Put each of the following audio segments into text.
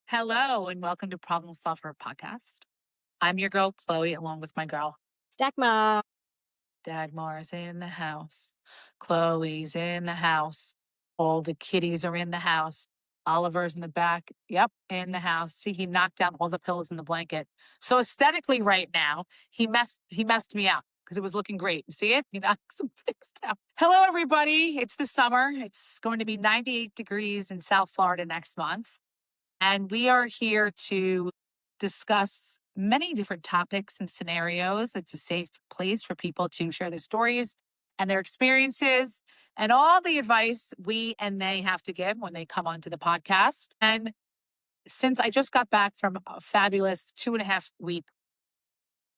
Hello and welcome to Problem SolvHer podcast. I'm your girl Chloe, along with my girl Dagmar. Dagmar's in the house. Chloe's in the house. All the kitties are in the house. Oliver's in the back. Yep, in the house. See, he knocked down all the pillows in the blanket. So aesthetically, right now, he messed me up because it was looking great. You see it? He knocked some things down. Hello, everybody. It's the summer. It's going to be 98 degrees in South Florida next month. And we are here to discuss many different topics and scenarios. It's a safe place for people to share their stories and their experiences and all the advice we and they have to give when they come onto the podcast. And since I just got back from a fabulous 2.5 week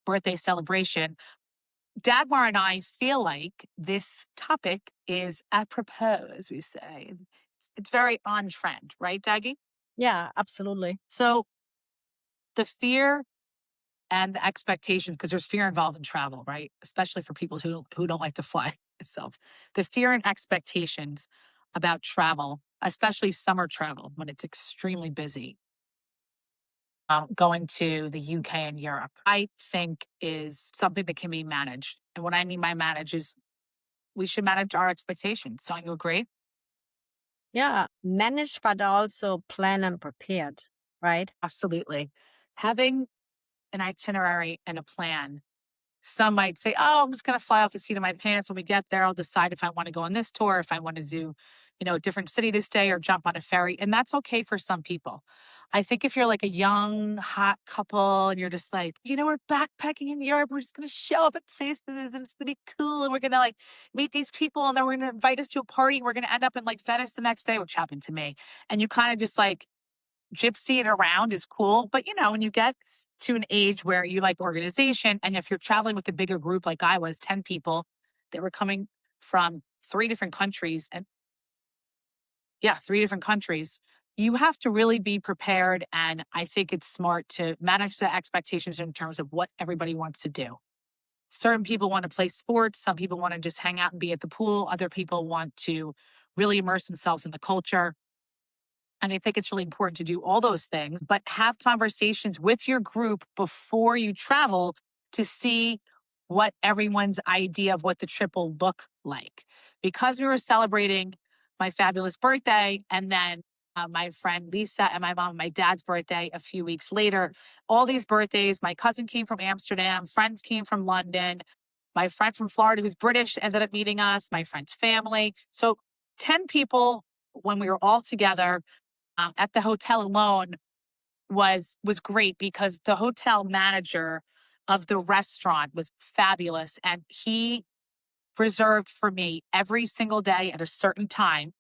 birthday celebration, Dagmar and I feel like this topic is apropos, as we say. It's very on trend, right, Daggy? Yeah, absolutely. So the fear and the expectation, because there's fear involved in travel, right? Especially for people who don't like to fly itself. The fear and expectations about travel, especially summer travel when it's extremely busy, going to the UK and Europe, I think is something that can be managed. And what I mean by manage is we should manage our expectations. Don't you agree? Yeah, managed but also plan and prepared, right? Absolutely. Having an itinerary and a plan. Some might say, oh, I'm just going to fly off the seat of my pants. When we get there, I'll decide if I want to go on this tour, if I want to do, a different city to stay or jump on a ferry. And that's okay for some people. I think if you're like a young, hot couple and you're just like, we're backpacking in Europe, we're just going to show up at places and it's going to be cool. And we're going to like meet these people and then we're going to invite us to a party. And we're going to end up in like Venice the next day, which happened to me. And you kind of just like gypsying around is cool. But when you get to an age where you like organization, and if you're traveling with a bigger group like I was, 10 people that were coming from 3 different countries, and yeah, 3 different countries, you have to really be prepared. And I think it's smart to manage the expectations in terms of what everybody wants to do. Certain people want to play sports. Some people want to just hang out and be at the pool. Other people want to really immerse themselves in the culture. And I think it's really important to do all those things, but have conversations with your group before you travel to see what everyone's idea of what the trip will look like. Because we were celebrating my fabulous birthday and then my friend Lisa and my mom and my dad's birthday a few weeks later, all these birthdays, my cousin came from Amsterdam, friends came from London, my friend from Florida who's British ended up meeting us, my friend's family. So 10 people when we were all together at the hotel alone was great because the hotel manager of the restaurant was fabulous and he reserved for me every single day at a certain time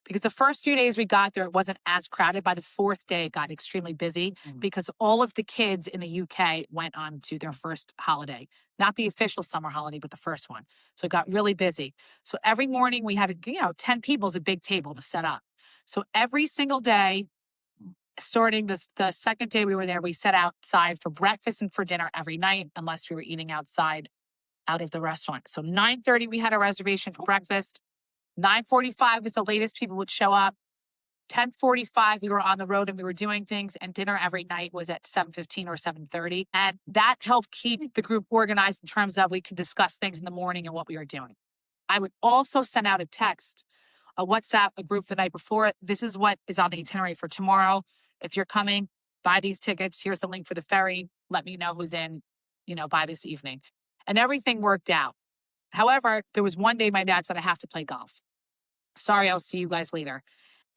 because the first few days we got there it wasn't as crowded. By the fourth day it got extremely busy because all of the kids in the UK went on to their first holiday, not the official summer holiday but the first one. So it got really busy. So every morning we had 10 people is a big table to set up. So every single day, starting the second day we were there, we sat outside for breakfast and for dinner every night, unless we were eating outside out of the restaurant. So 9:30 we had a reservation for breakfast. 9:45 was the latest people would show up. 10:45 we were on the road and we were doing things, and dinner every night was at 7:15 or 7:30. And that helped keep the group organized in terms of we could discuss things in the morning and what we were doing. I would also send out a text, a WhatsApp, a group the night before. This is what is on the itinerary for tomorrow. If you're coming, buy these tickets. Here's the link for the ferry. Let me know who's in, by this evening. And everything worked out. However, there was one day my dad said, I have to play golf. Sorry, I'll see you guys later.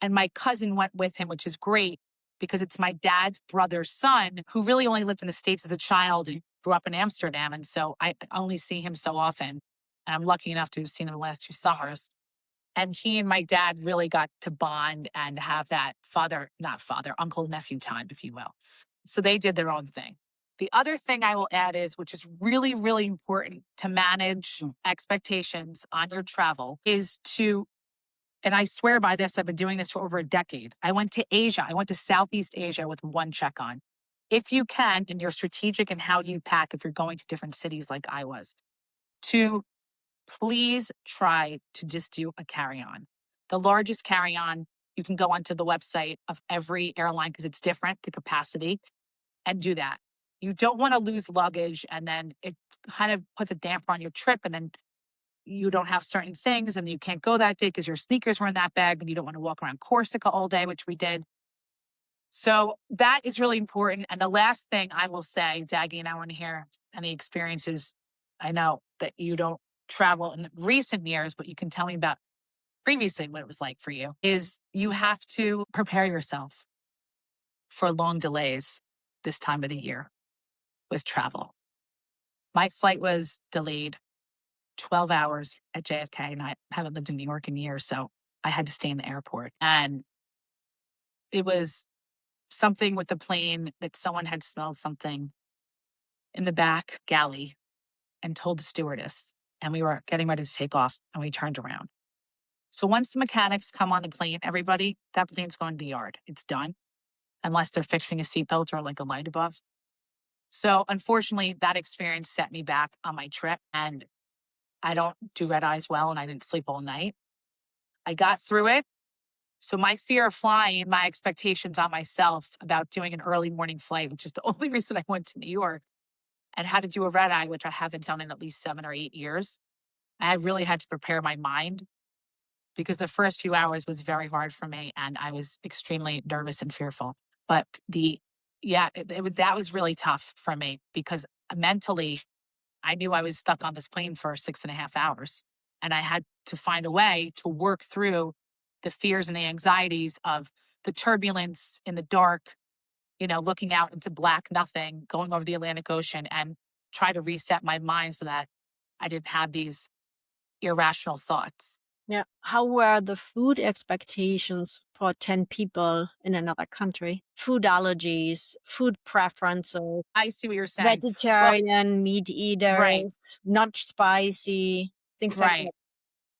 And my cousin went with him, which is great because it's my dad's brother's son who really only lived in the States as a child and grew up in Amsterdam. And so I only see him so often. And I'm lucky enough to have seen him the last 2 summers. And he and my dad really got to bond and have that uncle, nephew time, if you will. So they did their own thing. The other thing I will add is, which is really, really important to manage expectations on your travel, is to, and I swear by this, I've been doing this for over a decade. I went to Asia. I went to Southeast Asia with one check on. If you can, and you're strategic in how you pack, if you're going to different cities like I was, to please try to just do a carry-on. The largest carry-on You can go onto the website of every airline because it's different, the capacity, and do that. You don't want to lose luggage and then it kind of puts a damper on your trip and then you don't have certain things and you can't go that day because your sneakers were in that bag and you don't want to walk around Corsica all day, which we did. So that is really important. And the last thing I will say, Daggy, and I want to hear any experiences. I know that you don't travel in the recent years, but you can tell me about previously what it was like for you, is you have to prepare yourself for long delays this time of the year with travel. My flight was delayed 12 hours at JFK, and I haven't lived in New York in years, so I had to stay in the airport. And it was something with the plane that someone had smelled something in the back galley and told the stewardess. And we were getting ready to take off and we turned around. So once the mechanics come on the plane, everybody, that plane's going to the yard. It's done unless they're fixing a seatbelt or like a light above. So unfortunately, that experience set me back on my trip and I don't do red eyes well and I didn't sleep all night. I got through it. So my fear of flying, my expectations on myself about doing an early morning flight, which is the only reason I went to New York, and had to do a red eye, which I haven't done in at least 7 or 8 years. I really had to prepare my mind because the first few hours was very hard for me and I was extremely nervous and fearful. But that was really tough for me because mentally I knew I was stuck on this plane for 6.5 hours and I had to find a way to work through the fears and the anxieties of the turbulence in the dark, looking out into black nothing, going over the Atlantic Ocean and try to reset my mind so that I didn't have these irrational thoughts. Yeah. How were the food expectations for 10 people in another country? Food allergies, food preferences, I see what you're saying. Well, vegetarian, meat right, eaters, not spicy, things like that. right.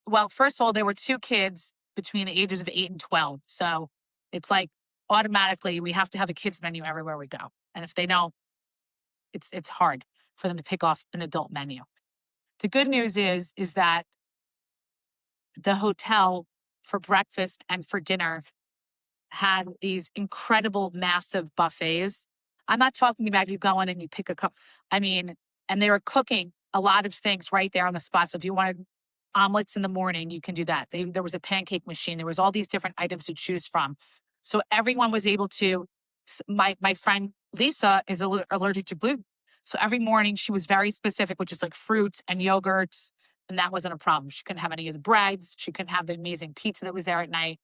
Well, first of all, there were 2 kids between the ages of 8 and 12. So it's like automatically we have to have a kids menu everywhere we go. And if they don't, it's hard for them to pick off an adult menu. The good news is that the hotel for breakfast and for dinner had these incredible, massive buffets. I'm not talking about you go in and you pick a cup. I mean, and they were cooking a lot of things right there on the spot. So if you wanted omelets in the morning, you can do that. There was a pancake machine. There was all these different items to choose from. So everyone was able to. My friend Lisa is allergic to gluten. So every morning she was very specific, which is like fruits and yogurts. And that wasn't a problem. She couldn't have any of the breads. She couldn't have the amazing pizza that was there at night.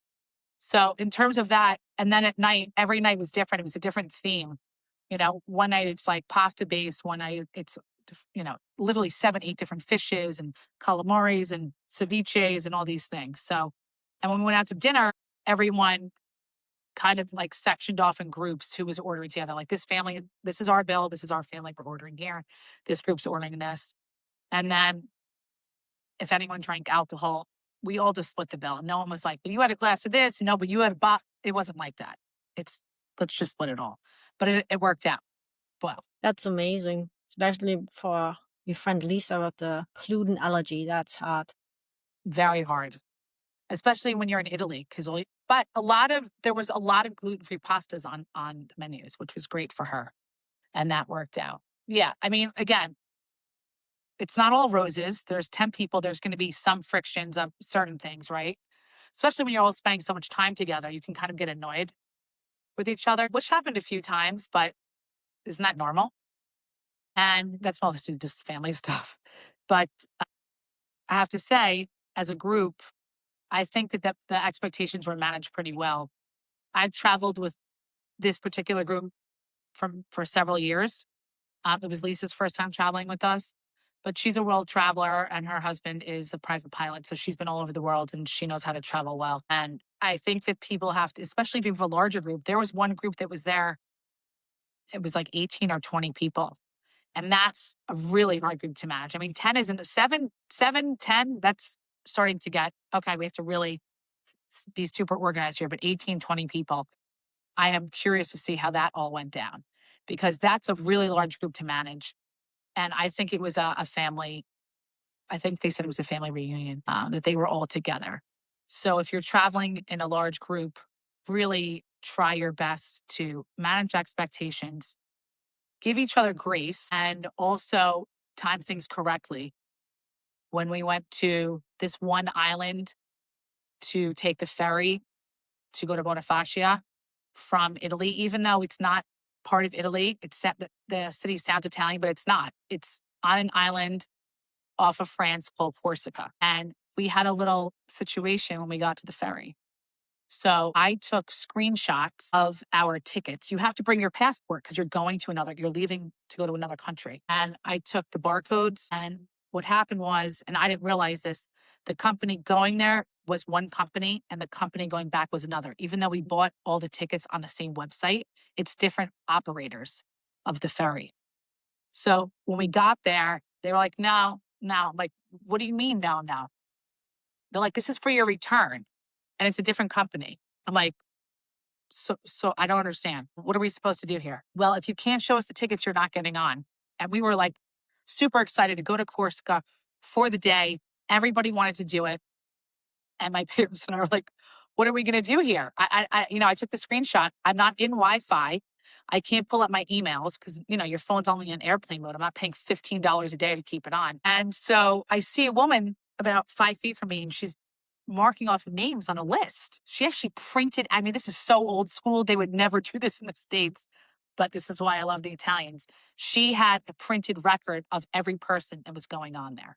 So in terms of that, and then at night, every night was different. It was a different theme. One night it's like pasta based. One night it's, literally 7, 8 different fishes and calamaris and ceviches and all these things. So, and when we went out to dinner, everyone kind of like sectioned off in groups who was ordering together. Like this family, this is our bill. This is our family. We're ordering here. This group's ordering this. And then if anyone drank alcohol, we all just split the bill. No one was like, but you had a glass of this, but you had a bottle. It wasn't like that. It's let's just split it all. But it worked out well. That's amazing, especially for your friend Lisa with the gluten allergy. That's hard. Very hard, especially when you're in Italy. But there was a lot of gluten-free pastas on the menus, which was great for her. And that worked out. Yeah. I mean, again, it's not all roses. There's 10 people. There's going to be some frictions of certain things, right? Especially when you're all spending so much time together, you can kind of get annoyed with each other, which happened a few times, but isn't that normal? And that's mostly just family stuff. But I have to say, as a group, I think that the expectations were managed pretty well. I've traveled with this particular group for several years. It was Lisa's first time traveling with us, but she's a world traveler and her husband is a private pilot. So she's been all over the world and she knows how to travel well. And I think that people have to, especially if you have a larger group, there was one group that was there. It was like 18 or 20 people. And that's a really hard group to manage. I mean, 10 isn't 7, 10, that's starting to get, okay, we have to really be super organized here, but 18, 20 people. I am curious to see how that all went down because that's a really large group to manage. And I think it was a family, I think they said it was a family reunion, that they were all together. So if you're traveling in a large group, really try your best to manage expectations, give each other grace, and also time things correctly. When we went to this one island to take the ferry to go to Bonifacia from Italy, even though it's not part of Italy, the city sounds Italian, but it's not. It's on an island off of France called Corsica. And we had a little situation when we got to the ferry. So I took screenshots of our tickets. You have to bring your passport because you're leaving to go to another country. And I took the barcodes. And what happened was, and I didn't realize this, the company going there was one company and the company going back was another. Even though we bought all the tickets on the same website, it's different operators of the ferry. So when we got there, they were like, no, no. I'm like, what do you mean, no, no? They're like, this is for your return. And it's a different company. I'm like, so I don't understand. What are we supposed to do here? Well, if you can't show us the tickets, you're not getting on. And we were like super excited to go to Corsica for the day. Everybody wanted to do it. And my parents and I were like, what are we going to do here? I took the screenshot. I'm not in Wi-Fi. I can't pull up my emails because, your phone's only in airplane mode. I'm not paying $15 a day to keep it on. And so I see a woman about 5 feet from me and she's marking off names on a list. She actually printed, this is so old school. They would never do this in the States, but this is why I love the Italians. She had a printed record of every person that was going on there.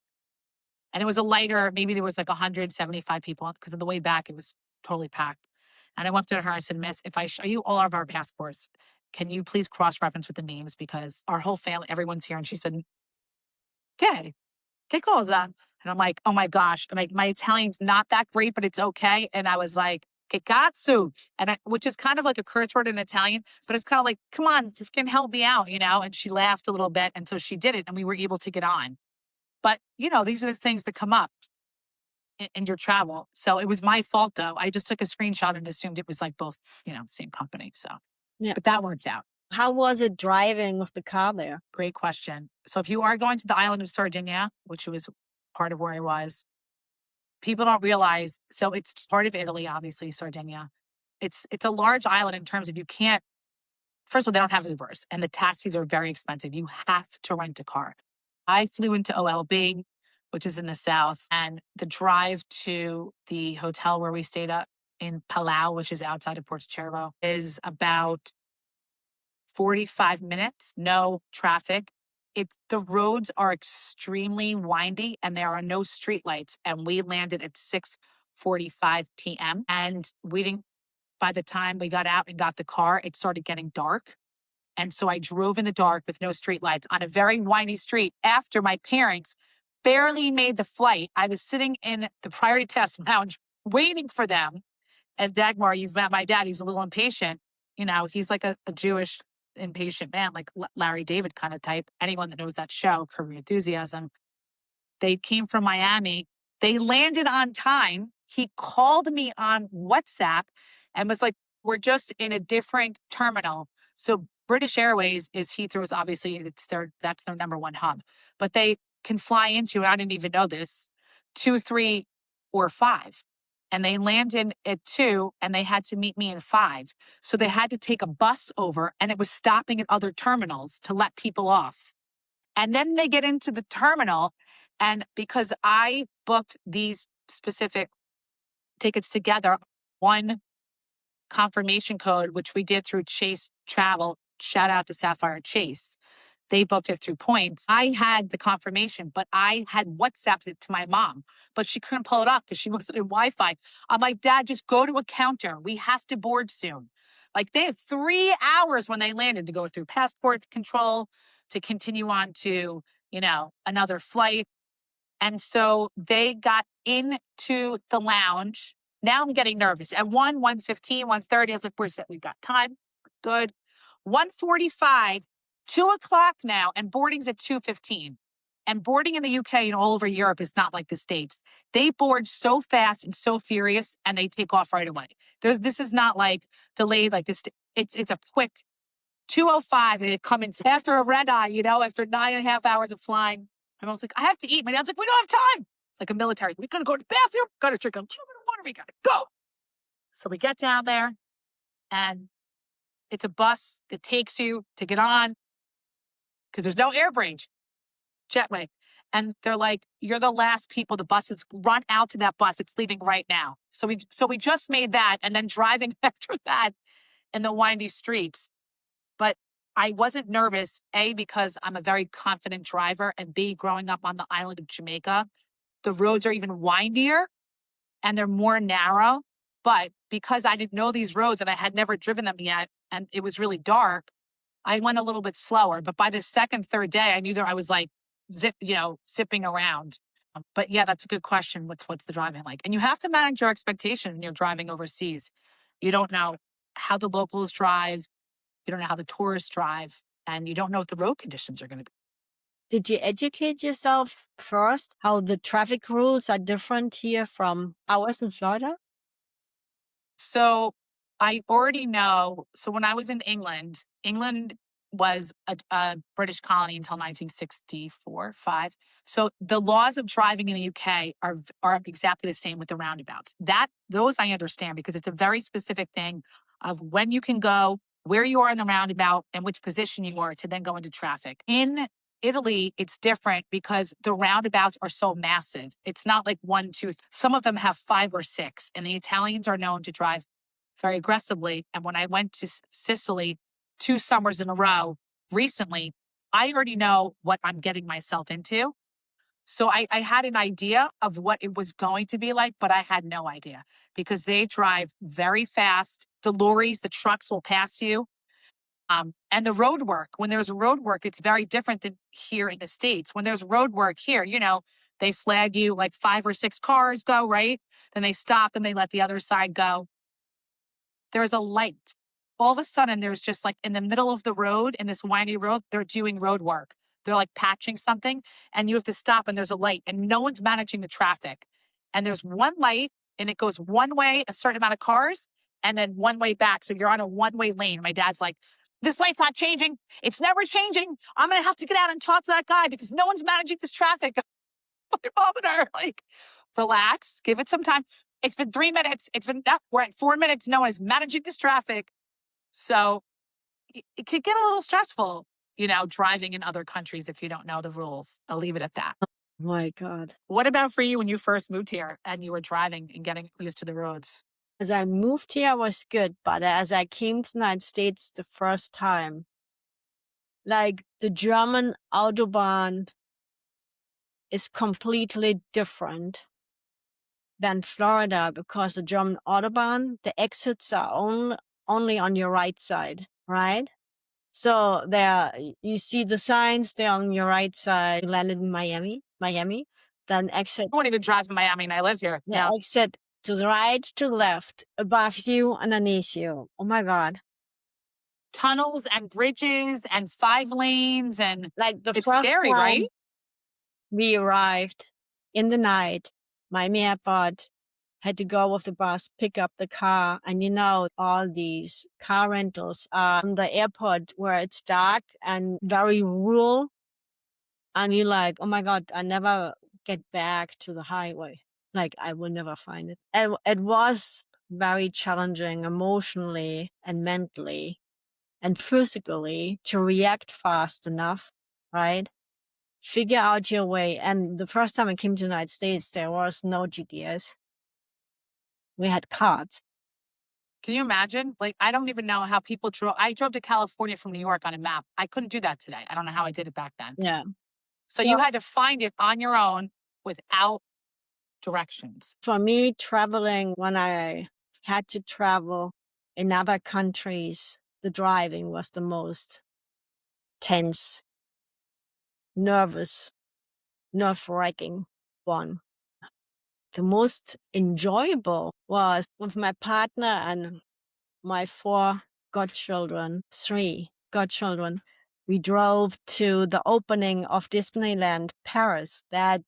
And it was a lighter, maybe there was like 175 people because on the way back, it was totally packed. And I went to her, I said, Miss, if I show you all of our passports, can you please cross-reference with the names? Because our whole family, everyone's here. And she said, okay, che cosa? And I'm like, oh my gosh, my Italian's not that great, but it's okay. And I was like, che cazzo? Which is kind of like a curse word in Italian, but it's kind of like, come on, just can help me out, And she laughed a little bit until she did it and we were able to get on. But, these are the things that come up in your travel. So it was my fault though. I just took a screenshot and assumed it was like both, same company. So, Yeah. but that worked out. How was it driving with the car there? Great question. So if you are going to the island of Sardinia, which was part of where I was, people don't realize, so it's part of Italy, obviously, Sardinia. It's a large island in terms of first of all, they don't have Ubers and the taxis are very expensive. You have to rent a car. I flew into OLB, which is in the south, and the drive to the hotel where we stayed up in Palau, which is outside of Porto Cervo, is about 45 minutes, no traffic. The roads are extremely windy and there are no streetlights. And we landed at 6:45 p.m. And by the time we got out and got the car, it started getting dark. And so I drove in the dark with no streetlights on a very windy street after my parents barely made the flight. I was sitting in the Priority Pass lounge waiting for them. And Dagmar, you've met my dad. He's a little impatient. He's like a Jewish impatient man, like Larry David kind of type. Anyone that knows that show, Curb Your Enthusiasm. They came from Miami. They landed on time. He called me on WhatsApp and was like, we're just in a different terminal. So British Airways is Heathrow's, obviously, that's their number one hub. But they can fly into, and I didn't even know this, 2, 3, or 5. And they landed at 2 and they had to meet me in 5. So they had to take a bus over and it was stopping at other terminals to let people off. And then they get into the terminal. And because I booked these specific tickets together, one confirmation code, which we did through Chase Travel, shout out to Sapphire Chase. They booked it through points. I had the confirmation, but I had WhatsApped it to my mom, but she couldn't pull it up because she wasn't in Wi-Fi. I'm like, Dad, just go to a counter. We have to board soon. Like they had 3 hours when they landed to go through passport control, to continue on to, another flight. And so they got into the lounge. Now I'm getting nervous. At 1:15, 1:30, I was like, we've got time. Good. 1:45, 2:00 now, and boarding's at 2:15. And boarding in the UK and all over Europe is not like the States. They board so fast and so furious, and they take off right away. This is not like delayed like this. It's a quick 2:05, and it comes after a red eye, after 9.5 hours of flying. I'm almost like, I have to eat. My dad's like, we don't have time. Like a military. We gotta go to the bathroom, gotta drink a little bit of are we gonna go? So we get down there and it's a bus that takes you to get on because there's no air bridge, jetway. And they're like, you're the last people. The bus is run out to that bus. It's leaving right now. So we just made that and then driving after that in the windy streets. But I wasn't nervous, A, because I'm a very confident driver, and B, growing up on the island of Jamaica, the roads are even windier and they're more narrow. But because I didn't know these roads and I had never driven them yet, and it was really dark, I went a little bit slower. But by the second, third day, I knew that I was like zipping around. But yeah, that's a good question. What's the driving like? And you have to manage your expectation when you're driving overseas. You don't know how the locals drive. You don't know how the tourists drive, and you don't know what the road conditions are going to be. Did you educate yourself first how the traffic rules are different here from ours in Florida? So I already know. So when I was in England, England was a British colony until 1964, 5. So the laws of driving in the UK are exactly the same with the roundabouts. Those I understand because it's a very specific thing of when you can go, where you are in the roundabout, and which position you are to then go into traffic. In Italy, it's different because the roundabouts are so massive. It's not like one, two. Some of them have 5 or 6, and the Italians are known to drive very aggressively. And when I went to Sicily 2 summers in a row recently, I already know what I'm getting myself into. So I had an idea of what it was going to be like, but I had no idea because they drive very fast. The lorries, the trucks will pass you. And the road work, when there's road work, it's very different than here in the States. When there's road work here, they flag you like 5 or 6 cars go, right? Then they stop and they let the other side go. There's a light. All of a sudden, there's just like in the middle of the road, in this windy road, they're doing road work. They're like patching something and you have to stop and there's a light and no one's managing the traffic. And there's one light and it goes one way, a certain amount of cars, and then one way back. So you're on a one-way lane. My dad's like, this light's not changing. It's never changing. I'm going to have to get out and talk to that guy because no one's managing this traffic. My mom and I are like, relax, give it some time. It's been 3 minutes. We're at 4 minutes. No one is managing this traffic. So it could get a little stressful, driving in other countries if you don't know the rules. I'll leave it at that. Oh my God. What about for you when you first moved here and you were driving and getting used to the roads? As I moved here, I was good. But as I came to the United States the first time, like the German Autobahn is completely different than Florida because the German Autobahn, the exits are only on your right side, right? So you see the signs, they're on your right side. You landed in Miami, then exit. I won't even drive to Miami and I live here. Yeah, exit to the right, to the left, above you, underneath you. Oh my God. Tunnels and bridges and 5 lanes and Like the it's first scary, time right? we arrived in the night, Miami Airport, had to go with the bus, pick up the car. And all these car rentals are on the airport where it's dark and very rural. And you're like, oh my God, I never get back to the highway. Like I will never find it. And it was very challenging emotionally and mentally and physically to react fast enough, right? Figure out your way. And the first time I came to the United States, there was no GPS. We had cards. Can you imagine? Like, I don't even know how people drove. I drove to California from New York on a map. I couldn't do that today. I don't know how I did it back then. Yeah. So you had to find it on your own without directions. For me, traveling, when I had to travel in other countries, the driving was the most tense, nervous, nerve-wracking one. The most enjoyable was with my partner and my 3 godchildren. We drove to the opening of Disneyland Paris. That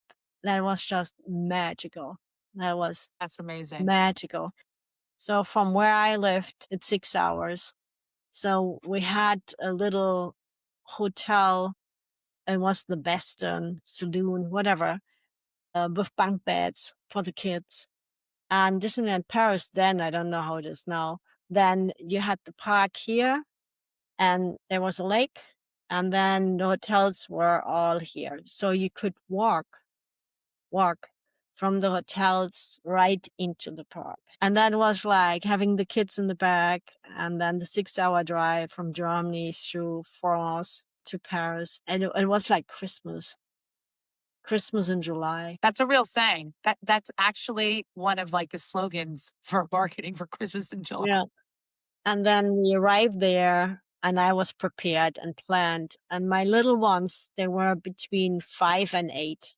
was just magical. That's amazing. Magical. So from where I lived, it's 6 hours. So we had a little hotel. It was the Western Saloon, whatever, with bunk beds for the kids. And Disneyland Paris, then, I don't know how it is now, then you had the park here, and there was a lake, and then the hotels were all here. So you could walk from the hotels right into the park. And that was like having the kids in the back, and then the 6-hour drive from Germany through France to Paris. And it was like Christmas in July. That's a real saying. That's actually one of like the slogans for marketing for Christmas in July. Yeah. And then we arrived there, and I was prepared and planned. And my little ones, they were between 5 and 8.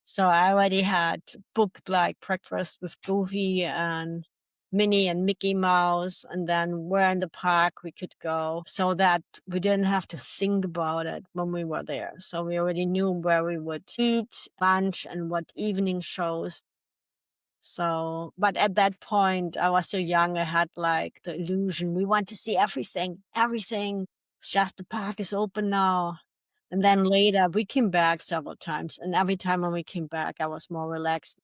So I already had booked like breakfast with Goofy and Minnie and Mickey Mouse, and then where in the park we could go, so that we didn't have to think about it when we were there. So we already knew where we would eat lunch and what evening shows. So, but at that point, I was so young, I had like the illusion, we want to see everything. It's just the park is open now. And then later, we came back several times. And every time when we came back, I was more relaxed.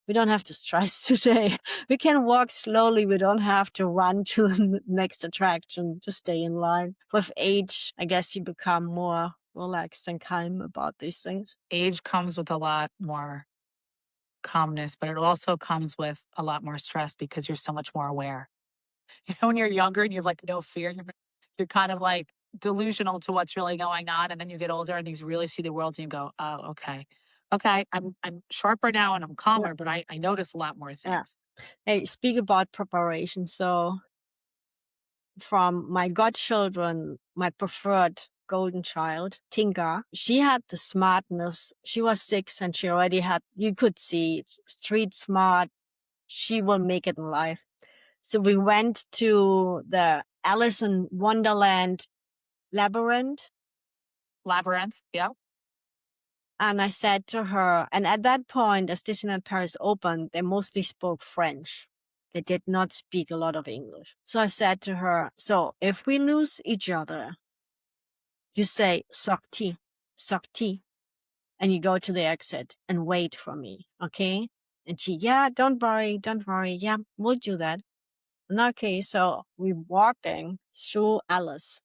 We don't have to stress today. We can walk slowly. We don't have to run to the next attraction to stay in line. With age, I guess you become more relaxed and calm about these things. Age comes with a lot more calmness, but it also comes with a lot more stress because you're so much more aware. You know, when you're younger and you have like no fear, you're kind of like delusional to what's really going on. And then you get older and you really see the world and you go, oh, okay. Okay, I'm sharper now and I'm calmer, but I notice a lot more Yeah. things. Hey, speak about preparation. So from my godchildren, my preferred golden child, Tinka, she had the smartness. She was 6 and she already had, you could see, street smart. She will make it in life. So we went to the Alice in Wonderland labyrinth. Yeah. And I said to her, and at that point, as Disneyland Paris opened, they mostly spoke French. They did not speak a lot of English. So I said to her, so if we lose each other, you say sortie, sortie, and you go to the exit and wait for me, okay? And she, yeah, don't worry. Yeah, we'll do that. And okay, so we're walking through Alice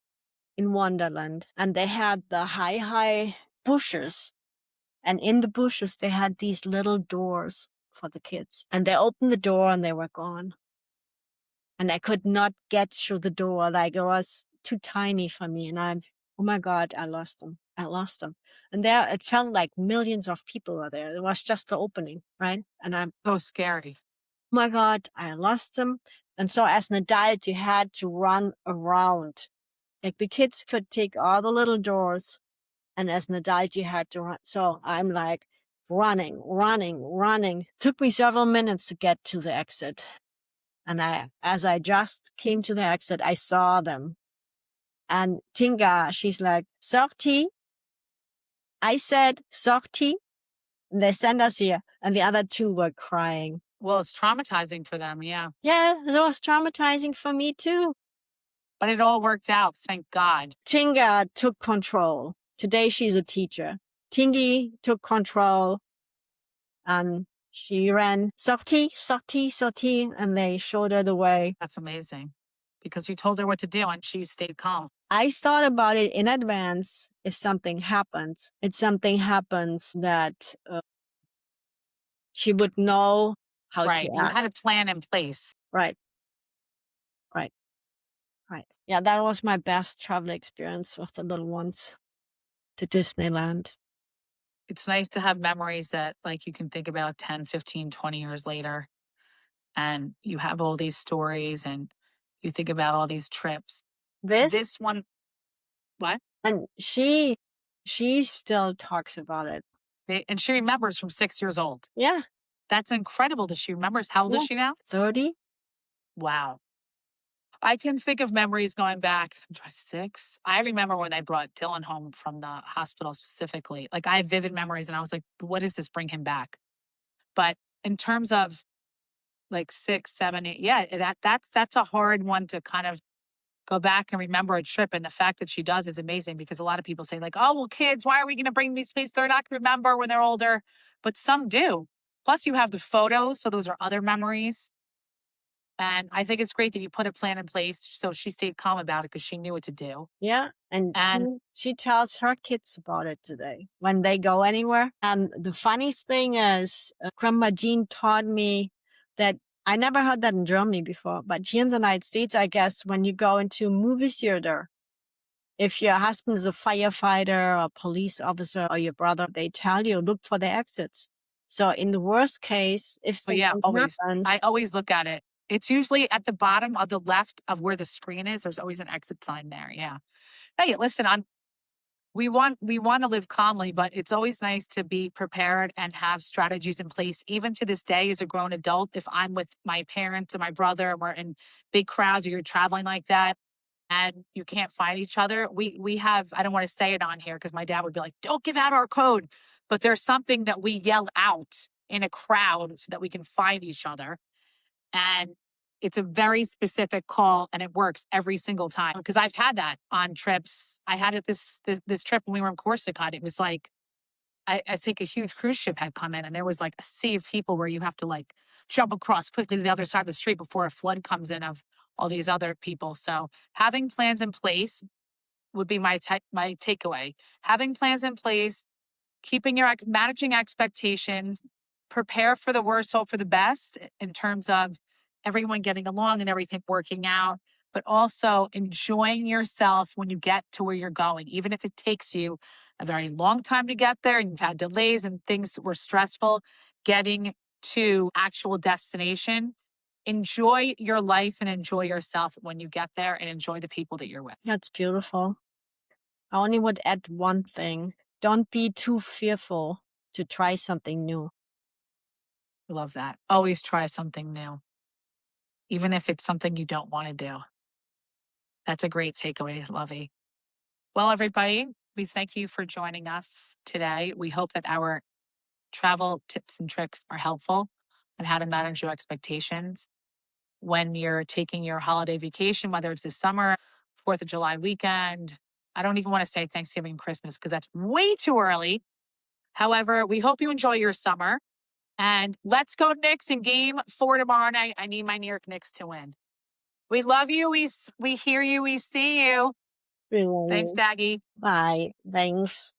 in Wonderland, and they had the high bushes. And in the bushes, they had these little doors for the kids. And they opened the door and they were gone. And I could not get through the door. Like, it was too tiny for me. And I'm, oh my God, I lost them. And there, it felt like millions of people were there. It was just the opening, right? And I'm, So scary. oh my God, I lost them. And so as an adult, you had to run around. Like, the kids could take all the little doors, and as an adult, you had to run. So I'm like running. Took me several minutes to get to the exit. And as I just came to the exit, I saw them. And Tinga, she's like, sortie. I said, sortie. And they sent us here. And the other two were crying. Well, it's traumatizing for them. Yeah. Yeah, that was traumatizing for me too. But it all worked out. Thank God. Tinga took control. Today she's a teacher. Tingy took control. And she ran, sortie, and they showed her the way. That's amazing. Because you told her what to do and she stayed calm. I thought about it in advance. If something happens, that she would know how Right. to You act. had a plan in place. Right. Yeah, that was my best travel experience with the little ones to Disneyland. It's nice to have memories that like you can think about 10, 15, 20 years later. And you have all these stories and you think about all these trips. This one, what? And she still talks about it. And she remembers from 6 years old. Yeah. That's incredible that she remembers. How old is she now? 30. Wow. I can think of memories going back 6. I remember when they brought Dylan home from the hospital specifically. Like I have vivid memories and I was like, what is this? Bring him back. But in terms of like 6, 7, 8, yeah, that's a hard one to kind of go back and remember a trip. And the fact that she does is amazing because a lot of people say like, oh, well, kids, why are we going to bring these places? They're not going to remember when they're older, but some do. Plus, you have the photos, so those are other memories. And I think it's great that you put a plan in place so she stayed calm about it because she knew what to do. Yeah, and And she tells her kids about it today when they go anywhere. And the funny thing is, Grandma Jean taught me that I never heard that in Germany before, but here in the United States, I guess when you go into a movie theater, if your husband is a firefighter or a police officer or your brother, they tell you, look for the exits. So in the worst case, if but yeah, something always. I happens, always look at it. It's usually at the bottom of the left of where the screen is. There's always an exit sign there. Yeah. Hey, listen, we want to live calmly, but it's always nice to be prepared and have strategies in place. Even to this day, as a grown adult, if I'm with my parents and my brother and we're in big crowds or you're traveling like that and you can't find each other, we have, I don't want to say it on here because my dad would be like, don't give out our code. But there's something that we yell out in a crowd so that we can find each other. And it's a very specific call and it works every single time. Because I've had that on trips. I had it this trip when we were in Corsica. And it was like, I think a huge cruise ship had come in and there was like a sea of people where you have to like jump across quickly to the other side of the street before a flood comes in of all these other people. So having plans in place would be my takeaway. Having plans in place, keeping your managing expectations, prepare for the worst, hope for the best in terms of everyone getting along and everything working out, but also enjoying yourself when you get to where you're going, even if it takes you a very long time to get there and you've had delays and things were stressful getting to actual destination. Enjoy your life and enjoy yourself when you get there and enjoy the people that you're with. that's beautiful. I only would add one thing. Don't be too fearful to try something new. I love that. Always try something new, even if it's something you don't want to do. That's a great takeaway, Lovey. Well, everybody, we thank you for joining us today. We hope that our travel tips and tricks are helpful on how to manage your expectations when you're taking your holiday vacation, whether it's this summer, 4th of July weekend. I don't even want to say Thanksgiving and Christmas because that's way too early. However, we hope you enjoy your summer. And let's go Knicks in game 4 tomorrow night. I need my New York Knicks to win. We love you. We hear you. We see you. Thanks, Really. Daggy. Bye. Thanks.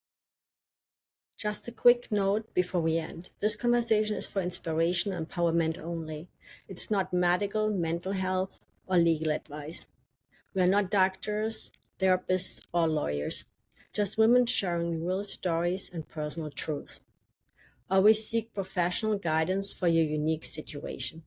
Just a quick note before we end. This conversation is for inspiration and empowerment only. It's not medical, mental health, or legal advice. We are not doctors, therapists, or lawyers. Just women sharing real stories and personal truth. Always seek professional guidance for your unique situation.